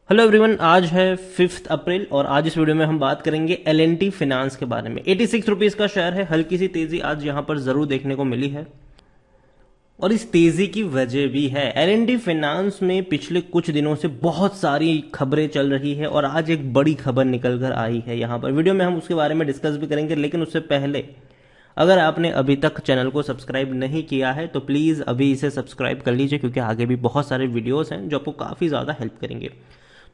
Hello everyone, आज है 5 अप्रैल और आज इस वीडियो में हम बात करेंगे L&T फाइनेंस के बारे में। 86 रुपीज का शेयर है। हल्की सी तेजी आज यहां पर जरूर देखने को मिली है और इस तेजी की वजह भी है। L&T फाइनेंस में पिछले कुछ दिनों से बहुत सारी खबरें चल रही है और आज एक बड़ी खबर निकल कर आई है। यहाँ पर वीडियो में हम उसके बारे में डिस्कस भी करेंगे, लेकिन उससे पहले अगर आपने अभी तक चैनल को सब्सक्राइब नहीं किया है तो प्लीज़ अभी इसे सब्सक्राइब कर लीजिए, क्योंकि आगे भी बहुत सारे वीडियोस हैं जो आपको काफ़ी ज़्यादा हेल्प करेंगे।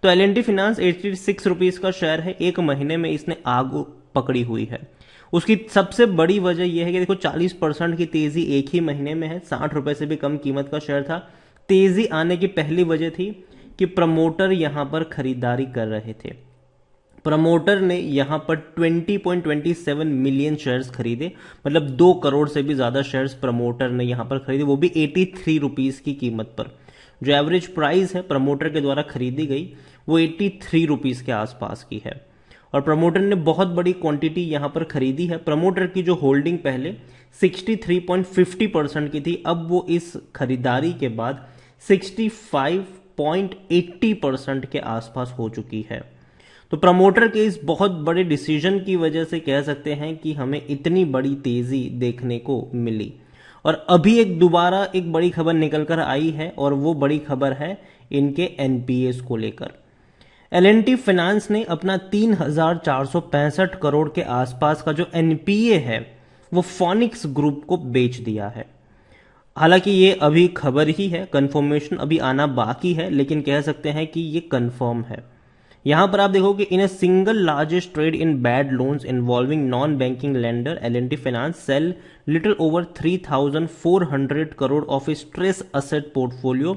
तो L&T फाइनेंस 86 रुपीज़ का शेयर है। एक महीने में इसने आग पकड़ी हुई है। उसकी सबसे बड़ी वजह यह है कि देखो 40% की तेजी एक ही महीने में है। 60 रुपए से भी कम कीमत का शेयर था। तेजी आने की पहली वजह थी कि प्रमोटर यहां पर खरीदारी कर रहे थे। प्रमोटर ने यहां पर 20.27 मिलियन शेयर्स खरीदे, मतलब 2 करोड़ से भी ज्यादा शेयर्स प्रमोटर ने यहां पर खरीदे, वो भी 83 रुपीज की कीमत पर। जो एवरेज प्राइस है प्रमोटर के द्वारा खरीदी गई वो 83 रुपीज के आसपास की है और प्रमोटर ने बहुत बड़ी क्वांटिटी यहां पर खरीदी है। प्रमोटर की जो होल्डिंग पहले 63.50% की थी, अब वो इस खरीदारी के बाद 65.80% के आसपास हो चुकी है। तो प्रमोटर के इस बहुत बड़े डिसीजन की वजह से कह सकते हैं कि हमें इतनी बड़ी तेजी देखने को मिली। और अभी दोबारा एक बड़ी खबर निकल कर आई है और वो बड़ी खबर है इनके एनपीएस को लेकर। L&T फाइनेंस ने अपना 3,465 करोड़ के आसपास का जो एनपीए है वो फोनिक्स ग्रुप को बेच दिया है। हालांकि ये अभी खबर ही है, कंफर्मेशन अभी आना बाकी है, लेकिन कह सकते हैं कि ये कंफर्म है। यहां पर आप देखोगे in a single largest trade in bad loans involving non banking lender, L&T finance sell little over 3,400 crore of stress asset portfolio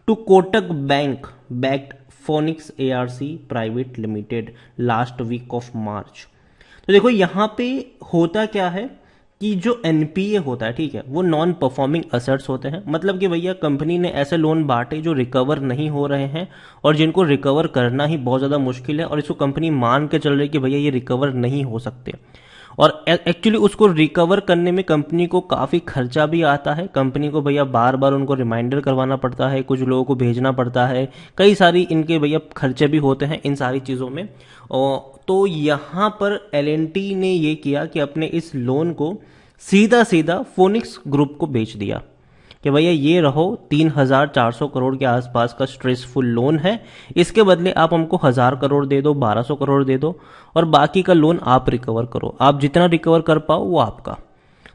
to Kotak bank backed Phoenix ARC private limited last week of March. तो देखो यहां पे होता क्या है कि जो NPA होता है, ठीक है, वो नॉन परफॉर्मिंग असेट्स होते हैं। मतलब कि भैया कंपनी ने ऐसे लोन बांटे जो रिकवर नहीं हो रहे हैं और जिनको रिकवर करना ही बहुत ज़्यादा मुश्किल है, और इसको कंपनी मान के चल रही है कि भैया ये रिकवर नहीं हो सकते। और एक्चुअली उसको रिकवर करने में कंपनी को काफ़ी खर्चा भी आता है। कंपनी को भैया बार बार उनको रिमाइंडर करवाना पड़ता है, कुछ लोगों को भेजना पड़ता है, कई सारी इनके भैया खर्चे भी होते हैं इन सारी चीज़ों में। और तो यहाँ पर L&T ने ये किया कि अपने इस लोन को सीधा सीधा फोनिक्स ग्रुप को बेच दिया कि भैया ये रहो, 3,400 करोड़ के आसपास का स्ट्रेसफुल लोन है, इसके बदले आप हमको 1,000 करोड़ दे दो, 1,200 करोड़ दे दो और बाकी का लोन आप रिकवर करो, आप जितना रिकवर कर पाओ वो आपका।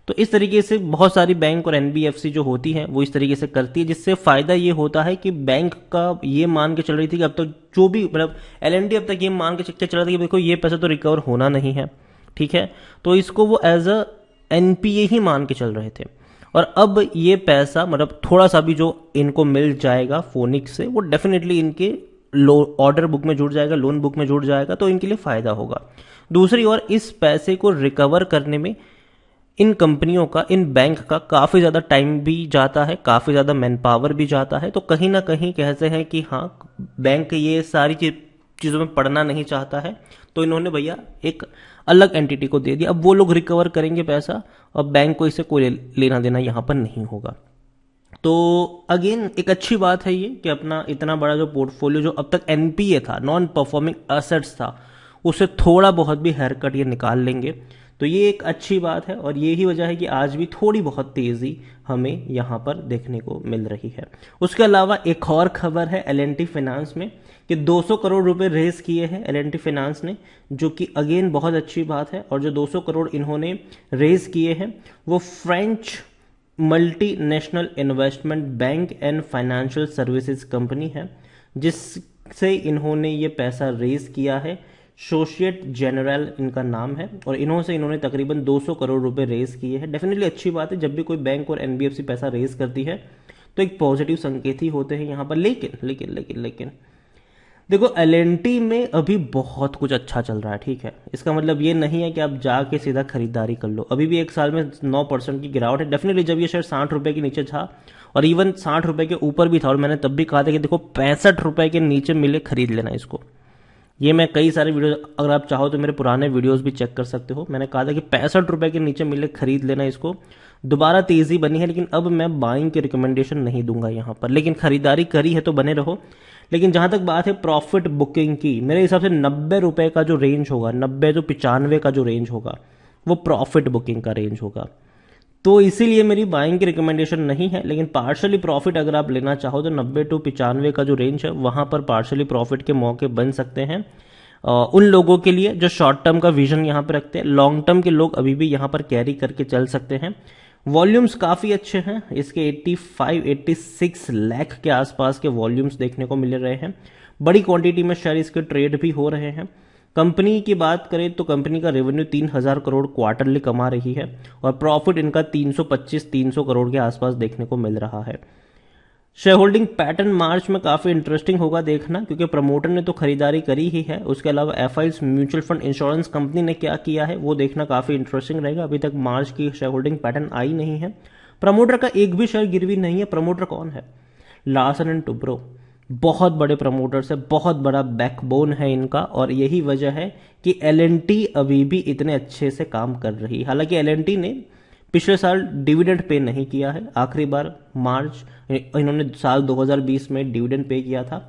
तो इस तरीके से बहुत सारी बैंक और एनबीएफसी जो होती है वो इस तरीके से करती है, जिससे फायदा ये होता है कि बैंक का ये मान के चल रही थी कि अब तक जो भी मतलब L&T अब तक ये मान के चल रहा था कि देखो ये पैसा तो रिकवर होना नहीं है, ठीक है, तो इसको वो एज अ एनपीए ही मान के चल रहे थे। और अब ये पैसा मतलब थोड़ा सा भी जो इनको मिल जाएगा फोनिक्स से वो डेफिनेटली इनके ऑर्डर बुक में जुड़ जाएगा, लोन बुक में जुड़ जाएगा, तो इनके लिए फायदा होगा। दूसरी ओर इस पैसे को रिकवर करने में इन कंपनियों का, इन बैंक का काफ़ी ज़्यादा टाइम भी जाता है, काफ़ी ज़्यादा मैन पावर भी जाता है। तो कहीं ना कहीं कहते हैं कि हाँ, बैंक ये सारी चीज़ों में पड़ना नहीं चाहता है, तो इन्होंने भैया एक अलग एंटिटी को दे दिया। अब वो लोग रिकवर करेंगे पैसा और बैंक को इससे कोई लेना देना यहाँ पर नहीं होगा। तो अगेन एक अच्छी बात है ये कि अपना इतना बड़ा जो पोर्टफोलियो जो अब तक एनपीए था, नॉन परफॉर्मिंग एसेट्स था, उसे थोड़ा बहुत भी हेयरकट ये निकाल लेंगे। तो ये एक अच्छी बात है और यही वजह है कि आज भी थोड़ी बहुत तेजी हमें यहाँ पर देखने को मिल रही है। उसके अलावा एक और खबर है L&T फाइनेंस में कि 200 करोड़ रुपए रेज किए हैं L&T फाइनेंस ने, जो कि अगेन बहुत अच्छी बात है। और जो 200 करोड़ इन्होंने रेज किए हैं वो French multinational investment bank and financial services company है, जिससे इन्होंने ये पैसा रेज किया है। सोशिएट जनरल इनका नाम है और इन्होंने तकरीबन 200 करोड़ रुपए रेज किए हैं। डेफिनेटली अच्छी बात है, जब भी कोई बैंक और एनबीएफसी पैसा रेज करती है तो एक पॉजिटिव संकेत ही होते हैं यहाँ पर। लेकिन देखो L&T में अभी बहुत कुछ अच्छा चल रहा है, ठीक है, इसका मतलब ये नहीं है कि आप जाके सीधा खरीदारी कर लो। अभी भी एक साल में 9% की गिरावट है। डेफिनेटली जब ये शेयर 60 रुपए के नीचे था और इवन 60 रुपए के ऊपर भी था, और मैंने तब भी कहा था कि देखो 65 रुपए के नीचे मिले खरीद लेना इसको। ये मैं कई सारे वीडियो, अगर आप चाहो तो मेरे पुराने वीडियोस भी चेक कर सकते हो, मैंने कहा था कि 65 रुपए के नीचे मिले खरीद लेना इसको। दोबारा तेजी बनी है, लेकिन अब मैं बाइंग की रिकमेंडेशन नहीं दूंगा यहाँ पर, लेकिन खरीदारी करी है तो बने रहो। लेकिन जहां तक बात है प्रॉफिट बुकिंग की, मेरे हिसाब से 90 रुपए का जो रेंज होगा, 90 to 95 का जो रेंज होगा, वो प्रॉफिट बुकिंग का रेंज होगा। तो इसीलिए मेरी बाइंग की रिकमेंडेशन नहीं है, लेकिन पार्शली प्रॉफिट अगर आप लेना चाहो तो 90 to 95 का जो रेंज है वहां पर पार्शली प्रॉफिट के मौके बन सकते हैं उन लोगों के लिए जो शॉर्ट टर्म का विजन यहां पर रखते हैं। लॉन्ग टर्म के लोग अभी भी यहां पर कैरी करके चल सकते हैं। वॉल्यूम्स काफी अच्छे हैं इसके, 85-86 लाख के आसपास के वॉल्यूम्स देखने को मिल रहे हैं। बड़ी क्वांटिटी में शेयर इसके ट्रेड भी हो रहे हैं। कंपनी की बात करें तो कंपनी का रेवेन्यू 3000 करोड़ क्वार्टरली कमा रही है और प्रॉफिट इनका 325-300 करोड़ के आसपास देखने को मिल रहा है। शेयर होल्डिंग पैटर्न मार्च में काफी इंटरेस्टिंग होगा देखना, क्योंकि प्रमोटर ने तो खरीदारी करी ही है। उसके अलावा FIIs mutual fund insurance company ने क्या किया है वो देखना काफी इंटरेस्टिंग रहेगा। अभी तक मार्च की शेयर होल्डिंग पैटर्न आई नहीं है। प्रमोटर का एक भी शेयर गिरवी नहीं है। प्रमोटर कौन है? लार्सन एंड टुब्रो, बहुत बड़े प्रमोटर्स है, बहुत बड़ा बैकबोन है इनका, और यही वजह है कि एलएनटी अभी भी इतने अच्छे से काम कर रही है। हालांकि एलएनटी ने पिछले साल डिविडेंड पे नहीं किया है, आखिरी बार मार्च इन्होंने साल 2020 में डिविडेंड पे किया था।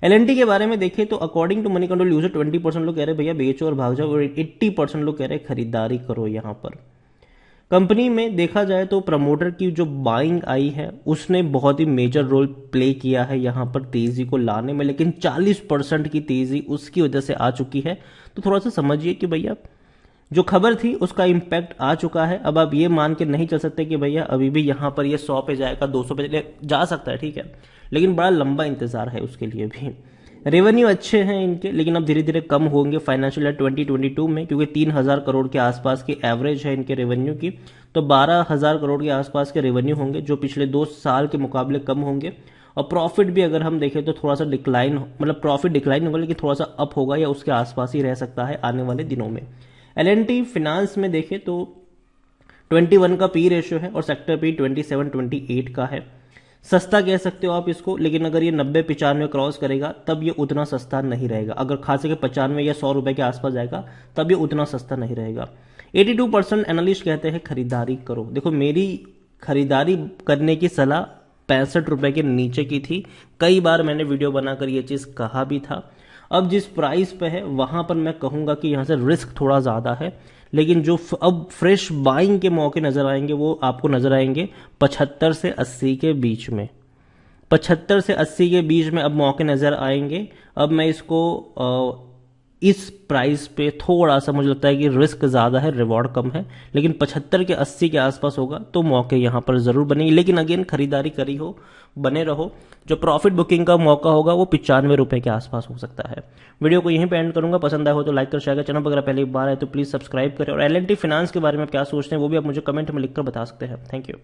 एलएनटी के बारे में देखें तो according to Moneycontrol user 20% लोग कह रहे भैया बेचो और भाग जाओ, और 80% लोग कह रहे खरीदारी करो। यहां पर कंपनी में देखा जाए तो प्रमोटर की जो बाइंग आई है उसने बहुत ही मेजर रोल प्ले किया है यहां पर तेजी को लाने में, लेकिन 40% की तेजी उसकी वजह से आ चुकी है। तो थोड़ा सा समझिए कि भैया जो खबर थी उसका इंपैक्ट आ चुका है। अब आप ये मान के नहीं चल सकते कि भैया अभी भी यहां पर ये 100 पे जाएगा, 200 पे जा सकता है, ठीक है, लेकिन बड़ा लंबा इंतजार है उसके लिए भी। रेवेन्यू अच्छे हैं इनके, लेकिन अब धीरे धीरे कम होंगे फाइनेंशियल ईयर 2022 में, क्योंकि 3000 करोड़ के आसपास की एवरेज है इनके रेवेन्यू की। तो 12000 करोड़ के आसपास के रेवेन्यू होंगे, जो पिछले 2 साल के मुकाबले कम होंगे। और प्रॉफिट भी अगर हम देखें तो थोड़ा सा डिक्लाइन, मतलब प्रॉफिट डिक्लाइन होगा लेकिन थोड़ा सा अप होगा या उसके आसपास ही रह सकता है आने वाले दिनों में। एलएनटी फिनांस में देखें तो 21 का पी रेशियो है और सेक्टर पी 27-28 का है। सस्ता कह सकते हो आप इसको, लेकिन अगर ये 90-95 क्रॉस करेगा तब ये उतना सस्ता नहीं रहेगा। अगर खास के 95 या 100 रुपए के आसपास जाएगा तब ये उतना सस्ता नहीं रहेगा। 82% एनालिस्ट कहते हैं खरीदारी करो। देखो, मेरी खरीदारी करने की सलाह 65 रुपए के नीचे की थी। कई बार मैंने वीडियो बनाकर ये चीज कहा भी था। अब जिस प्राइस पे है वहां पर मैं कहूंगा कि यहां से रिस्क थोड़ा ज्यादा है, लेकिन जो अब फ्रेश बाइंग के मौके नजर आएंगे वो आपको नजर आएंगे 75 से 80 के बीच में। 75 से 80 के बीच में अब मौके नजर आएंगे। अब मैं इसको इस प्राइस पे थोड़ा सा मुझे लगता है कि रिस्क ज्यादा है, रिवॉर्ड कम है, लेकिन 75 के 80 के आसपास होगा तो मौके यहां पर जरूर बनेंगे। लेकिन अगेन खरीदारी करी हो, बने रहो। जो प्रॉफिट बुकिंग का मौका होगा वो 95 रुपए के आसपास हो सकता है। वीडियो को यहीं पे एंड करूंगा। पसंद आया हो तो लाइक कर, शेयर कर। चैनल पर अगर पहली बार है तो प्लीज सब्सक्राइब करें। और एलएनटी फाइनेंस के बारे में क्या सोचते हैं वो भी आप मुझे कमेंट में लिखकर बता सकते हैं। Thank you.